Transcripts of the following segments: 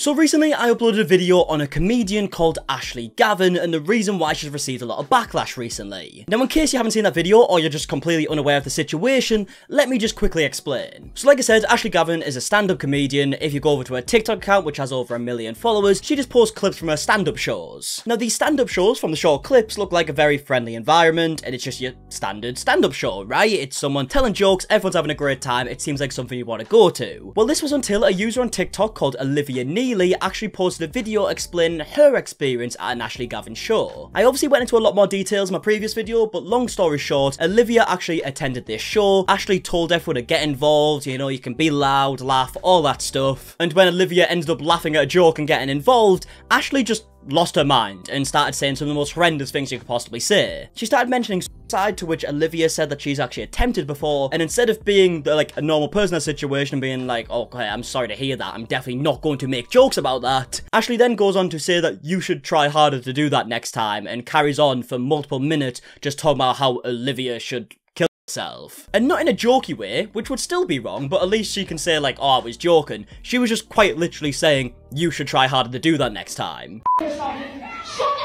So recently I uploaded a video on a comedian called Ashley Gavin and the reason why she's received a lot of backlash recently. Now in case you haven't seen that video or you're just completely unaware of the situation, let me just quickly explain. So like I said, Ashley Gavin is a stand-up comedian. If you go over to her TikTok account, which has over 1 million followers, she just posts clips from her stand-up shows. Now these stand-up shows from the short clips look like a very friendly environment and it's just your standard stand-up show, right? It's someone telling jokes, everyone's having a great time, it seems like something you want to go to. Well, this was until a user on TikTok called Olivia actually posted a video explaining her experience at an Ashley Gavin show. I obviously went into a lot more details in my previous video, but long story short, Olivia actually attended this show. Ashley told everyone to get involved, you know, you can be loud, laugh, all that stuff. And when Olivia ended up laughing at a joke and getting involved, Ashley just lost her mind and started saying some of the most horrendous things you could possibly say. She started mentioning suicide, to which Olivia said that she's actually attempted before, and instead of being like a normal person in that situation and being like, oh, okay, I'm sorry to hear that, I'm definitely not going to make jokes about that, Ashley then goes on to say that you should try harder to do that next time, and carries on for multiple minutes just talking about how Olivia should kill herself. And not in a jokey way, which would still be wrong, but at least she can say like, oh, I was joking. She was just quite literally saying, you should try harder to do that next time. Shut the fuck up! Shut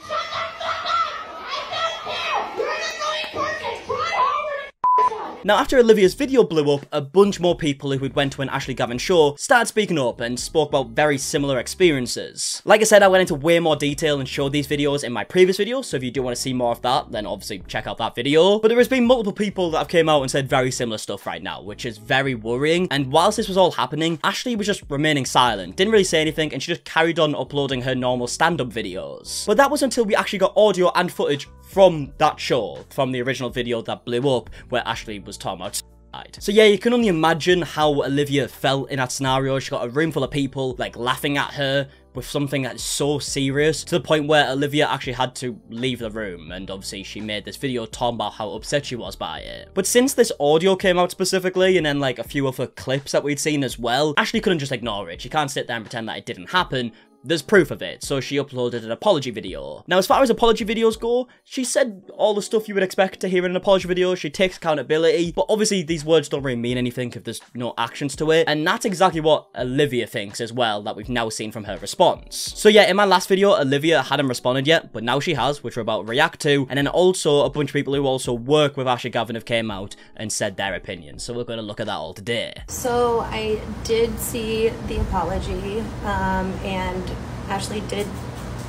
the fuck up! I don't care! You're an annoying person! Try harder to Now, after Olivia's video blew up, a bunch more people who had went to an Ashley Gavin show started speaking up and spoke about very similar experiences. Like I said, I went into way more detail and showed these videos in my previous video, so if you do want to see more of that, then obviously check out that video. But there has been multiple people that have came out and said very similar stuff right now, which is very worrying. And whilst this was all happening, Ashley was just remaining silent, didn't really say anything, and she just carried on uploading her normal stand-up videos. But that was until we actually got audio and footage from that show, from the original video that blew up, where Ashley was talking about suicide. So yeah, you can only imagine how Olivia felt in that scenario. She got a room full of people, like, laughing at her with something that's so serious, to the point where Olivia actually had to leave the room, and obviously she made this video talking about how upset she was by it. But since this audio came out specifically, and then like a few other clips that we'd seen as well, Ashley couldn't just ignore it. She can't sit there and pretend that it didn't happen. There's proof of it, so she uploaded an apology video. Now, as far as apology videos go, she said all the stuff you would expect to hear in an apology video. She takes accountability, but obviously these words don't really mean anything if there's no actions to it, and that's exactly what Olivia thinks as well, that we've now seen from her response. So yeah, in my last video, Olivia hadn't responded yet, but now she has, which we're about to react to, and then also a bunch of people who also work with Ashley Gavin have came out and said their opinions, so we're going to look at that all today. So I did see the apology, and Ashley did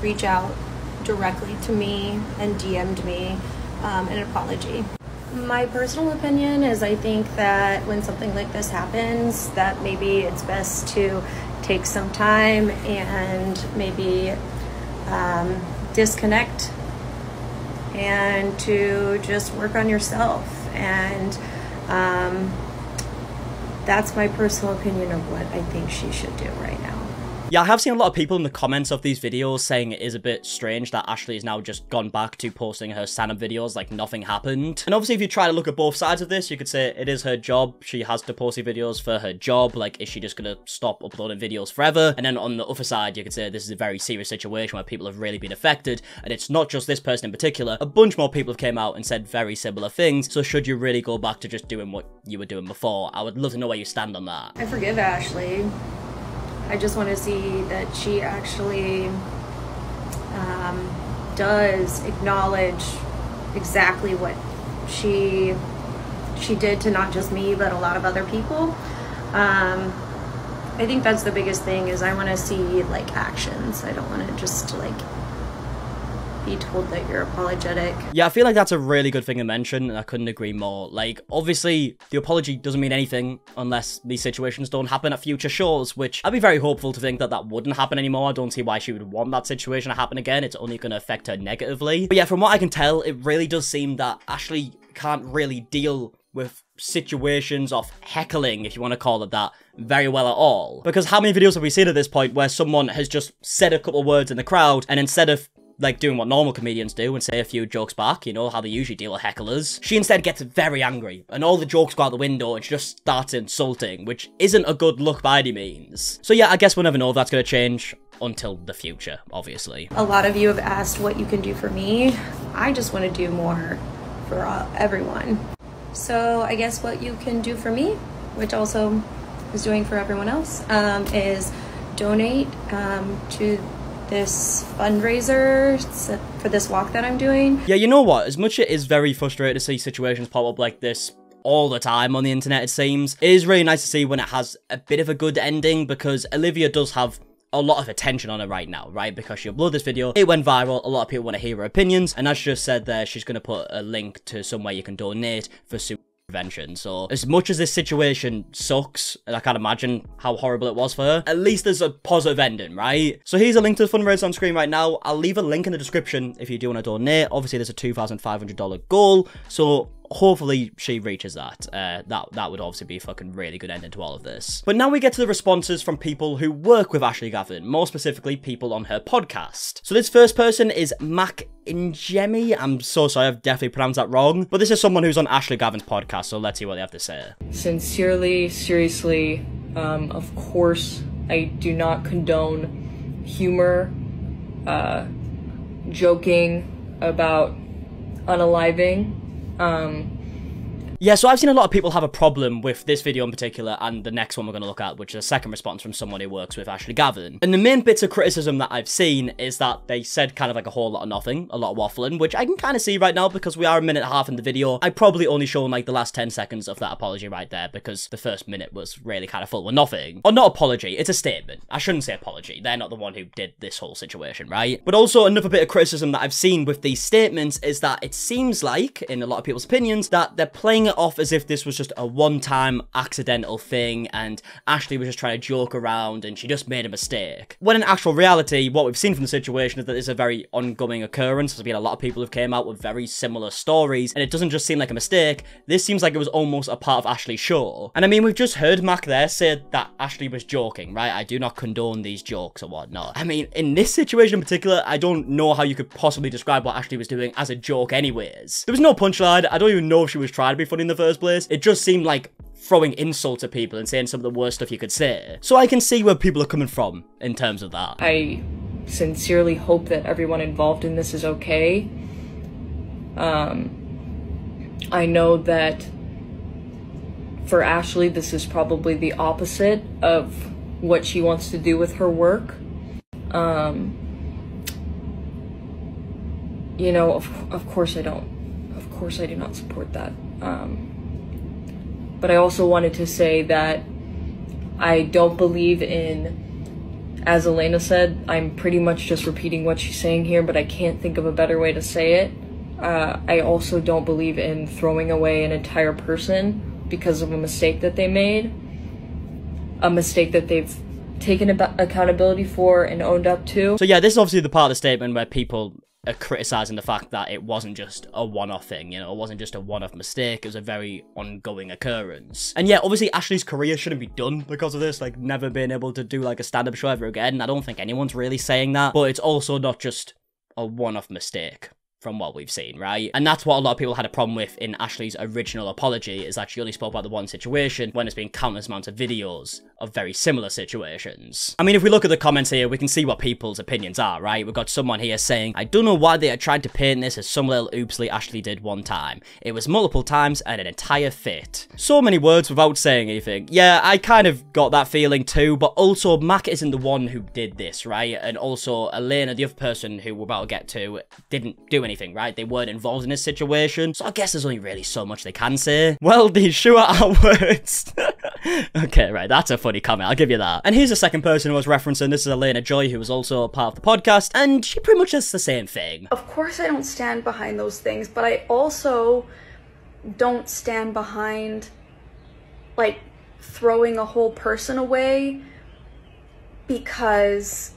reach out directly to me and DM'd me an apology. My personal opinion is I think that when something like this happens, that maybe it's best to take some time and maybe disconnect and to just work on yourself. And that's my personal opinion of what I think she should do right now. Yeah, I have seen a lot of people in the comments of these videos saying it is a bit strange that Ashley has now just gone back to posting her stand-up videos like nothing happened. And obviously if you try to look at both sides of this, you could say it is her job. She has to post these videos for her job. Like, is she just gonna stop uploading videos forever? And then on the other side, you could say this is a very serious situation where people have really been affected. And it's not just this person in particular. A bunch more people have came out and said very similar things. So should you really go back to just doing what you were doing before? I would love to know where you stand on that. I forgive Ashley. I just want to see that she actually does acknowledge exactly what she did to not just me, but a lot of other people. I think that's the biggest thing, is I want to see like actions. I don't want to just like be told that you're apologetic. Yeah, I feel like that's a really good thing to mention, and I couldn't agree more. Like, obviously, the apology doesn't mean anything unless these situations don't happen at future shows, which I'd be very hopeful to think that that wouldn't happen anymore. I don't see why she would want that situation to happen again. It's only going to affect her negatively. But yeah, from what I can tell, it really does seem that Ashley can't really deal with situations of heckling, if you want to call it that, very well at all. Because how many videos have we seen at this point where someone has just said a couple words in the crowd, and instead of like doing what normal comedians do and say a few jokes back, you know, how they usually deal with hecklers, she instead gets very angry and all the jokes go out the window and she just starts insulting, which isn't a good look by any means. So yeah, I guess we'll never know if that's going to change until the future, obviously. A lot of you have asked what you can do for me. I just want to do more for everyone. So I guess what you can do for me, which also is doing for everyone else, is donate to this fundraiser for this walk that I'm doing. Yeah, you know what? As much as it is very frustrating to see situations pop up like this all the time on the internet, it seems, it is really nice to see when it has a bit of a good ending, because Olivia does have a lot of attention on her right now, right? Because she uploaded this video, it went viral, a lot of people want to hear her opinions, and as she just said there, she's going to put a link to somewhere you can donate for prevention. So as much as this situation sucks, and I can't imagine how horrible it was for her, at least there's a positive ending, right? So here's a link to the fundraiser on screen right now. I'll leave a link in the description if you do want to donate. Obviously there's a $2,500 goal, so hopefully she reaches that. That would obviously be a fucking really good ending to all of this. But now we get to the responses from people who work with Ashley Gavin, more specifically people on her podcast. So this first person is MARKIE. I'm so sorry, I've definitely pronounced that wrong, but this is someone who's on Ashley Gavin's podcast, so let's see what they have to say. Sincerely, seriously, of course, I do not condone humor, joking about unaliving. Yeah, so I've seen a lot of people have a problem with this video in particular, and the next one we're going to look at, which is a second response from someone who works with Ashley Gavin. And the main bits of criticism that I've seen is that they said kind of like a whole lot of nothing, a lot of waffling, which I can kind of see right now because we are a minute and a half in the video. I probably only shown like the last 10 seconds of that apology right there, because the first minute was really kind of full with nothing. Or not apology, it's a statement. I shouldn't say apology. They're not the one who did this whole situation, right? But also another bit of criticism that I've seen with these statements is that it seems like, in a lot of people's opinions, that they're playing it off as if this was just a one-time accidental thing and Ashley was just trying to joke around and she just made a mistake. When in actual reality, what we've seen from the situation is that it's a very ongoing occurrence. There's been a lot of people who've came out with very similar stories, and it doesn't just seem like a mistake. This seems like it was almost a part of Ashley's show. And I mean, we've just heard Mac there say that Ashley was joking, right? I do not condone these jokes or whatnot. I mean, in this situation in particular, I don't know how you could possibly describe what Ashley was doing as a joke anyways. There was no punchline. I don't even know if she was trying to be funny in the first place. It just seemed like throwing insults at people and saying some of the worst stuff you could say. So I can see where people are coming from in terms of that. I sincerely hope that everyone involved in this is okay. I know that for Ashley, this is probably the opposite of what she wants to do with her work. You know, of course I don't. Of course I do not support that. But I also wanted to say that I don't believe in, as Elena said, I'm pretty much just repeating what she's saying here, but I can't think of a better way to say it. I also don't believe in throwing away an entire person because of a mistake that they made. A mistake that they've taken accountability for and owned up to. So yeah, this is obviously the part of the statement where people are criticizing the fact that it wasn't just a one-off thing, you know, it wasn't just a one-off mistake, it was a very ongoing occurrence. And yeah, obviously Ashley's career shouldn't be done because of this, like never being able to do like a stand-up show ever again. I don't think anyone's really saying that, but it's also not just a one-off mistake from what we've seen, right? And that's what a lot of people had a problem with in Ashley's original apology, is that she only spoke about the one situation when there's been countless amounts of videos of very similar situations. I mean, if we look at the comments here, we can see what people's opinions are, right? We've got someone here saying, I don't know why they are trying to paint this as some little oopsie Ashley did one time. It was multiple times and an entire fit. So many words without saying anything. Yeah, I kind of got that feeling too, but also Mac isn't the one who did this, right? And also Elena, the other person who we're about to get to, didn't do anything, right? They weren't involved in this situation, so I guess there's only really so much they can say. Well, these sure are words. Okay, right, that's a funny comment, I'll give you that. And here's the second person who was referencing, this is Elena Joy, who was also a part of the podcast, and she pretty much does the same thing. Of course I don't stand behind those things, but I also don't stand behind, like, throwing a whole person away because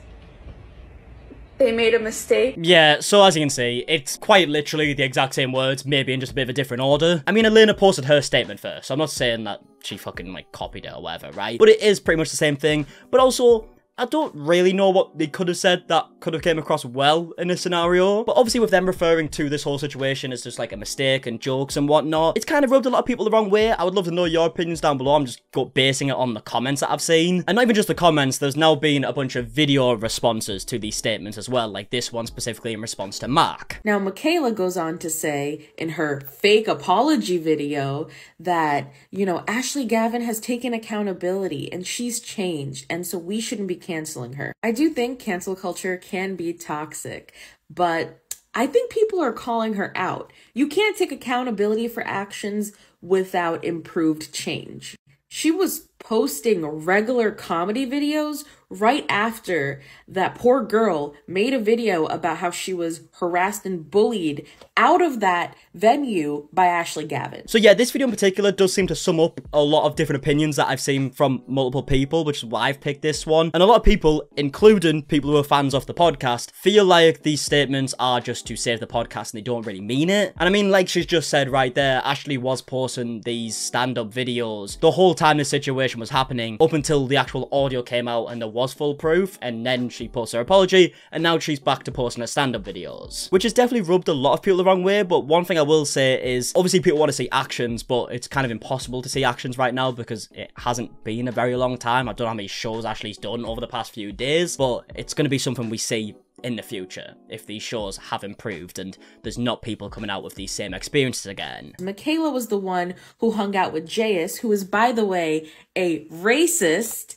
they made a mistake. Yeah, so as you can see, it's quite literally the exact same words, maybe in just a bit of a different order. I mean, Elena posted her statement first, so I'm not saying that she fucking, like, copied it or whatever, right? But it is pretty much the same thing. But also, I don't really know what they could have said that could have came across well in this scenario. But obviously with them referring to this whole situation as just like a mistake and jokes and whatnot, it's kind of rubbed a lot of people the wrong way. I would love to know your opinions down below. I'm just basing it on the comments that I've seen. And not even just the comments, there's now been a bunch of video responses to these statements as well, like this one specifically in response to Mark. Now, Michaela goes on to say in her fake apology video that, you know, Ashley Gavin has taken accountability and she's changed, and so we shouldn't be canceling her. I do think cancel culture can be toxic, but I think people are calling her out. You can't take accountability for actions without improved change. She was posting regular comedy videos right after that poor girl made a video about how she was harassed and bullied out of that venue by Ashley Gavin. So yeah, this video in particular does seem to sum up a lot of different opinions that I've seen from multiple people, which is why I've picked this one. And a lot of people, including people who are fans of the podcast, feel like these statements are just to save the podcast and they don't really mean it. And I mean, like she's just said right there, Ashley was posting these stand-up videos the whole time this situation was happening, up until the actual audio came out and there was full proof, and then she posted her apology, and now she's back to posting her stand-up videos, which has definitely rubbed a lot of people the wrong way. But one thing I will say is, obviously people want to see actions, but it's kind of impossible to see actions right now because it hasn't been a very long time. I don't know how many shows Ashley's done over the past few days, but it's going to be something we see in the future if these shows have improved and there's not people coming out with these same experiences again. Michaela was the one who hung out with Jayus, who is, by the way, a racist.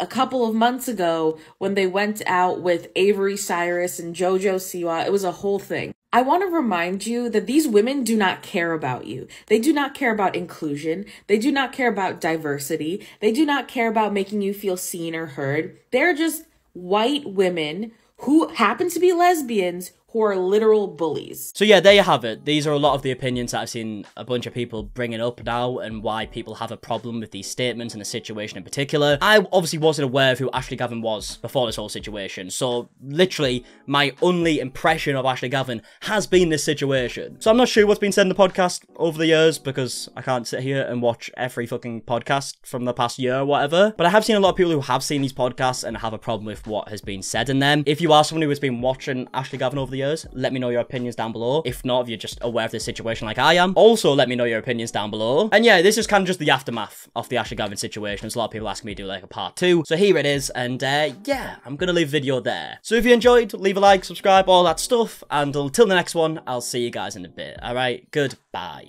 A couple of months ago, when they went out with Avery Cyrus and JoJo Siwa, it was a whole thing. I want to remind you that these women do not care about you. They do not care about inclusion. They do not care about diversity. They do not care about making you feel seen or heard. They're just white women who happen to be lesbians who are literal bullies. So yeah, there you have it. These are a lot of the opinions that I've seen a bunch of people bringing up now and why people have a problem with these statements and the situation in particular. I obviously wasn't aware of who Ashley Gavin was before this whole situation, so literally my only impression of Ashley Gavin has been this situation. So I'm not sure what's been said in the podcast over the years because I can't sit here and watch every fucking podcast from the past year or whatever, but I have seen a lot of people who have seen these podcasts and have a problem with what has been said in them. If you are someone who has been watching Ashley Gavin over the years, let me know your opinions down below. If not, if you're just aware of this situation like I am, also let me know your opinions down below. And yeah, this is kind of just the aftermath of the Ashley Gavin situation. There's a lot of people asking me to do like a part 2, so here it is. And yeah, I'm gonna leave the video there. So if you enjoyed, leave a like, subscribe, all that stuff, and until the next one, I'll see you guys in a bit. All right, goodbye.